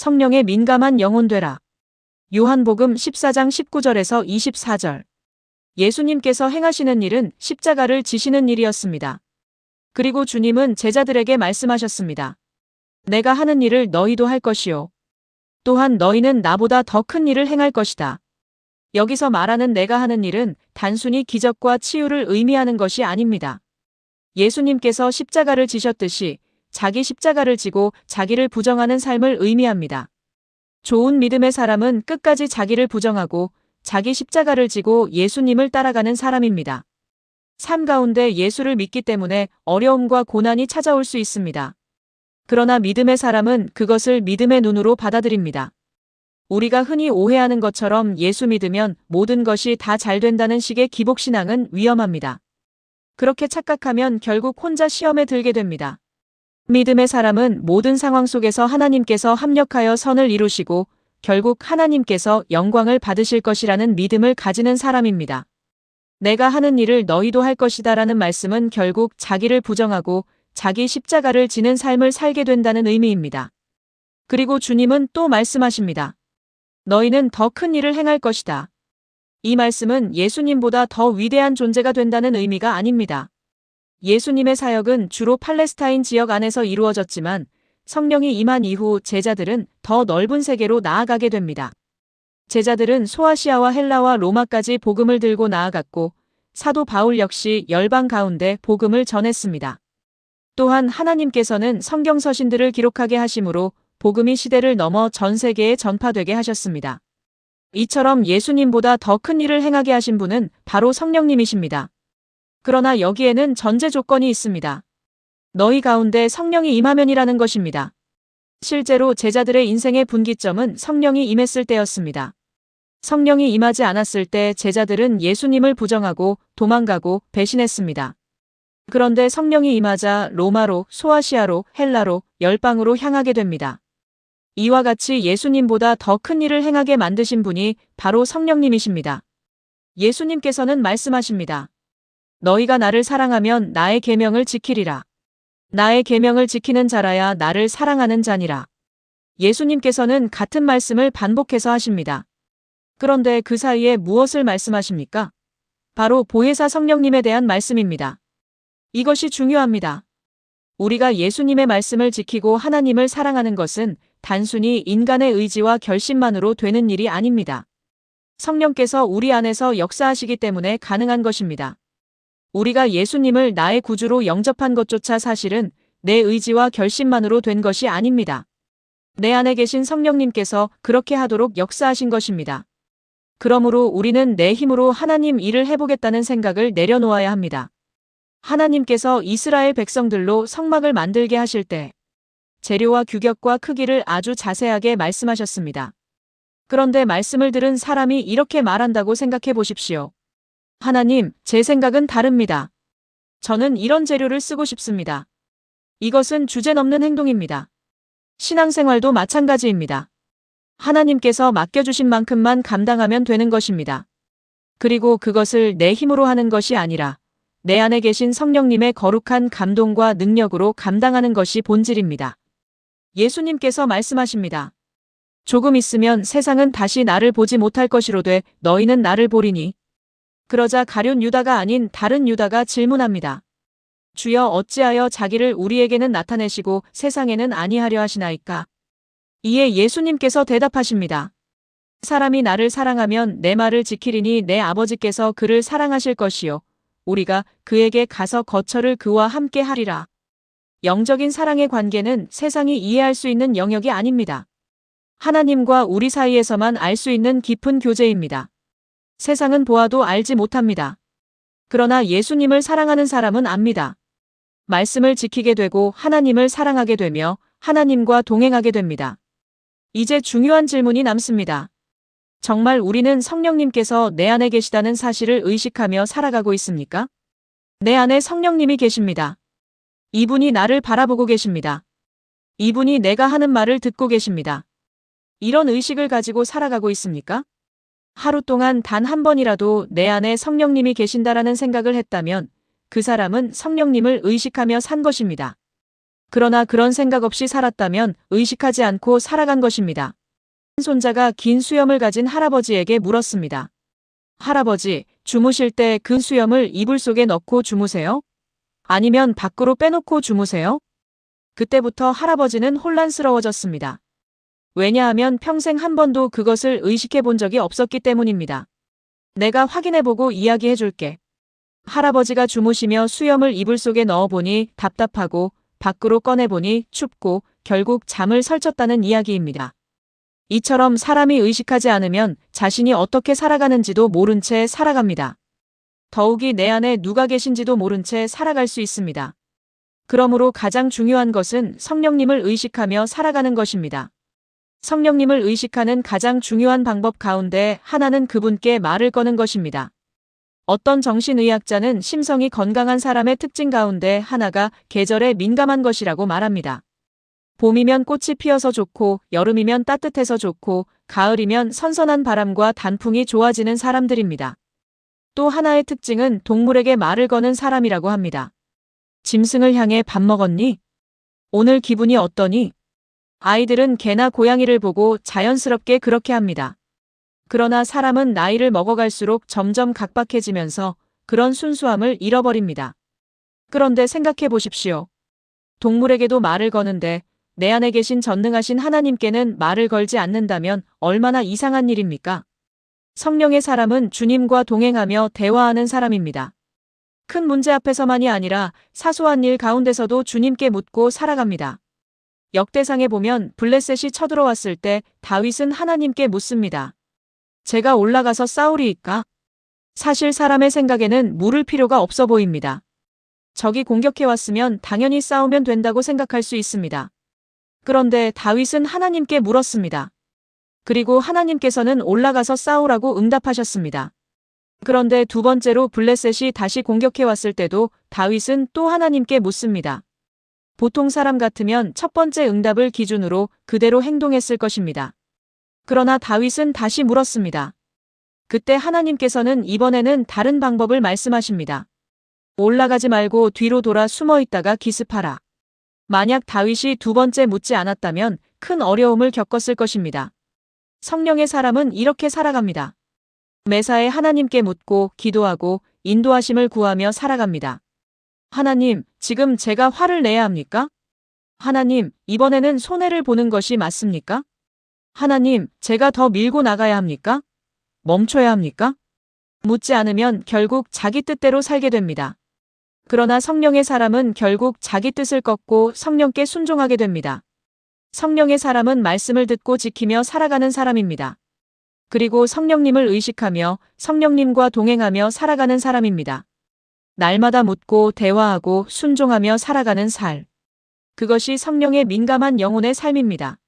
성령에 민감한 영혼 되라. 요한복음 14장 19절에서 24절. 예수님께서 행하시는 일은 십자가를 지시는 일이었습니다. 그리고 주님은 제자들에게 말씀하셨습니다. 내가 하는 일을 너희도 할 것이요. 또한 너희는 나보다 더 큰 일을 행할 것이다. 여기서 말하는 내가 하는 일은 단순히 기적과 치유를 의미하는 것이 아닙니다. 예수님께서 십자가를 지셨듯이 자기 십자가를 지고 자기를 부정하는 삶을 의미합니다. 좋은 믿음의 사람은 끝까지 자기를 부정하고 자기 십자가를 지고 예수님을 따라가는 사람입니다. 삶 가운데 예수를 믿기 때문에 어려움과 고난이 찾아올 수 있습니다. 그러나 믿음의 사람은 그것을 믿음의 눈으로 받아들입니다. 우리가 흔히 오해하는 것처럼 예수 믿으면 모든 것이 다 잘 된다는 식의 기복신앙은 위험합니다. 그렇게 착각하면 결국 혼자 시험에 들게 됩니다. 믿음의 사람은 모든 상황 속에서 하나님께서 합력하여 선을 이루시고 결국 하나님께서 영광을 받으실 것이라는 믿음을 가지는 사람입니다. 내가 하는 일을 너희도 할 것이다 라는 말씀은 결국 자기를 부정하고 자기 십자가를 지는 삶을 살게 된다는 의미입니다. 그리고 주님은 또 말씀하십니다. 너희는 더 큰 일을 행할 것이다. 이 말씀은 예수님보다 더 위대한 존재가 된다는 의미가 아닙니다. 예수님의 사역은 주로 팔레스타인 지역 안에서 이루어졌지만 성령이 임한 이후 제자들은 더 넓은 세계로 나아가게 됩니다. 제자들은 소아시아와 헬라와 로마까지 복음을 들고 나아갔고 사도 바울 역시 열방 가운데 복음을 전했습니다. 또한 하나님께서는 성경 서신들을 기록하게 하심으로 복음이 시대를 넘어 전 세계에 전파되게 하셨습니다. 이처럼 예수님보다 더 큰 일을 행하게 하신 분은 바로 성령님이십니다. 그러나 여기에는 전제 조건이 있습니다. 너희 가운데 성령이 임하면이라는 것입니다. 실제로 제자들의 인생의 분기점은 성령이 임했을 때였습니다. 성령이 임하지 않았을 때 제자들은 예수님을 부정하고 도망가고 배신했습니다. 그런데 성령이 임하자 로마로, 소아시아로, 헬라로, 열방으로 향하게 됩니다. 이와 같이 예수님보다 더 큰 일을 행하게 만드신 분이 바로 성령님이십니다. 예수님께서는 말씀하십니다. 너희가 나를 사랑하면 나의 계명을 지키리라. 나의 계명을 지키는 자라야 나를 사랑하는 자니라. 예수님께서는 같은 말씀을 반복해서 하십니다. 그런데 그 사이에 무엇을 말씀하십니까? 바로 보혜사 성령님에 대한 말씀입니다. 이것이 중요합니다. 우리가 예수님의 말씀을 지키고 하나님을 사랑하는 것은 단순히 인간의 의지와 결심만으로 되는 일이 아닙니다. 성령께서 우리 안에서 역사하시기 때문에 가능한 것입니다. 우리가 예수님을 나의 구주로 영접한 것조차 사실은 내 의지와 결심만으로 된 것이 아닙니다. 내 안에 계신 성령님께서 그렇게 하도록 역사하신 것입니다. 그러므로 우리는 내 힘으로 하나님 일을 해보겠다는 생각을 내려놓아야 합니다. 하나님께서 이스라엘 백성들로 성막을 만들게 하실 때 재료와 규격과 크기를 아주 자세하게 말씀하셨습니다. 그런데 말씀을 들은 사람이 이렇게 말한다고 생각해 보십시오. 하나님, 제 생각은 다릅니다. 저는 이런 재료를 쓰고 싶습니다. 이것은 주제넘는 행동입니다. 신앙생활도 마찬가지입니다. 하나님께서 맡겨주신 만큼만 감당하면 되는 것입니다. 그리고 그것을 내 힘으로 하는 것이 아니라 내 안에 계신 성령님의 거룩한 감동과 능력으로 감당하는 것이 본질입니다. 예수님께서 말씀하십니다. 조금 있으면 세상은 다시 나를 보지 못할 것이로되 너희는 나를 보리니. 그러자 가룟 유다가 아닌 다른 유다가 질문합니다. 주여 어찌하여 자기를 우리에게는 나타내시고 세상에는 아니하려 하시나이까? 이에 예수님께서 대답하십니다. 사람이 나를 사랑하면 내 말을 지키리니 내 아버지께서 그를 사랑하실 것이요. 우리가 그에게 가서 거처를 그와 함께 하리라. 영적인 사랑의 관계는 세상이 이해할 수 있는 영역이 아닙니다. 하나님과 우리 사이에서만 알 수 있는 깊은 교제입니다. 세상은 보아도 알지 못합니다. 그러나 예수님을 사랑하는 사람은 압니다. 말씀을 지키게 되고 하나님을 사랑하게 되며 하나님과 동행하게 됩니다. 이제 중요한 질문이 남습니다. 정말 우리는 성령님께서 내 안에 계시다는 사실을 의식하며 살아가고 있습니까? 내 안에 성령님이 계십니다. 이분이 나를 바라보고 계십니다. 이분이 내가 하는 말을 듣고 계십니다. 이런 의식을 가지고 살아가고 있습니까? 하루 동안 단 한 번이라도 내 안에 성령님이 계신다라는 생각을 했다면 그 사람은 성령님을 의식하며 산 것입니다. 그러나 그런 생각 없이 살았다면 의식하지 않고 살아간 것입니다. 손자가 긴 수염을 가진 할아버지에게 물었습니다. 할아버지, 주무실 때 그 수염을 이불 속에 넣고 주무세요? 아니면 밖으로 빼놓고 주무세요? 그때부터 할아버지는 혼란스러워졌습니다. 왜냐하면 평생 한 번도 그것을 의식해 본 적이 없었기 때문입니다. 내가 확인해보고 이야기해줄게. 할아버지가 주무시며 수염을 이불 속에 넣어보니 답답하고 밖으로 꺼내보니 춥고 결국 잠을 설쳤다는 이야기입니다. 이처럼 사람이 의식하지 않으면 자신이 어떻게 살아가는지도 모른 채 살아갑니다. 더욱이 내 안에 누가 계신지도 모른 채 살아갈 수 있습니다. 그러므로 가장 중요한 것은 성령님을 의식하며 살아가는 것입니다. 성령님을 의식하는 가장 중요한 방법 가운데 하나는 그분께 말을 거는 것입니다. 어떤 정신의학자는 심성이 건강한 사람의 특징 가운데 하나가 계절에 민감한 것이라고 말합니다. 봄이면 꽃이 피어서 좋고 여름이면 따뜻해서 좋고 가을이면 선선한 바람과 단풍이 좋아지는 사람들입니다. 또 하나의 특징은 동물에게 말을 거는 사람이라고 합니다. 짐승을 향해 밥 먹었니? 오늘 기분이 어떠니? 아이들은 개나 고양이를 보고 자연스럽게 그렇게 합니다. 그러나 사람은 나이를 먹어갈수록 점점 각박해지면서 그런 순수함을 잃어버립니다. 그런데 생각해 보십시오. 동물에게도 말을 거는데 내 안에 계신 전능하신 하나님께는 말을 걸지 않는다면 얼마나 이상한 일입니까? 성령의 사람은 주님과 동행하며 대화하는 사람입니다. 큰 문제 앞에서만이 아니라 사소한 일 가운데서도 주님께 묻고 살아갑니다. 역대상에 보면 블레셋이 쳐들어왔을 때 다윗은 하나님께 묻습니다. 제가 올라가서 싸우리이까? 사실 사람의 생각에는 물을 필요가 없어 보입니다. 적이 공격해왔으면 당연히 싸우면 된다고 생각할 수 있습니다. 그런데 다윗은 하나님께 물었습니다. 그리고 하나님께서는 올라가서 싸우라고 응답하셨습니다. 그런데 두 번째로 블레셋이 다시 공격해왔을 때도 다윗은 또 하나님께 묻습니다. 보통 사람 같으면 첫 번째 응답을 기준으로 그대로 행동했을 것입니다. 그러나 다윗은 다시 물었습니다. 그때 하나님께서는 이번에는 다른 방법을 말씀하십니다. 올라가지 말고 뒤로 돌아 숨어 있다가 기습하라. 만약 다윗이 두 번째 묻지 않았다면 큰 어려움을 겪었을 것입니다. 성령의 사람은 이렇게 살아갑니다. 매사에 하나님께 묻고 기도하고 인도하심을 구하며 살아갑니다. 하나님, 지금 제가 화를 내야 합니까? 하나님, 이번에는 손해를 보는 것이 맞습니까? 하나님, 제가 더 밀고 나가야 합니까? 멈춰야 합니까? 묻지 않으면 결국 자기 뜻대로 살게 됩니다. 그러나 성령의 사람은 결국 자기 뜻을 꺾고 성령께 순종하게 됩니다. 성령의 사람은 말씀을 듣고 지키며 살아가는 사람입니다. 그리고 성령님을 의식하며 성령님과 동행하며 살아가는 사람입니다. 날마다 묻고 대화하고 순종하며 살아가는 삶. 그것이 성령의 민감한 영혼의 삶입니다.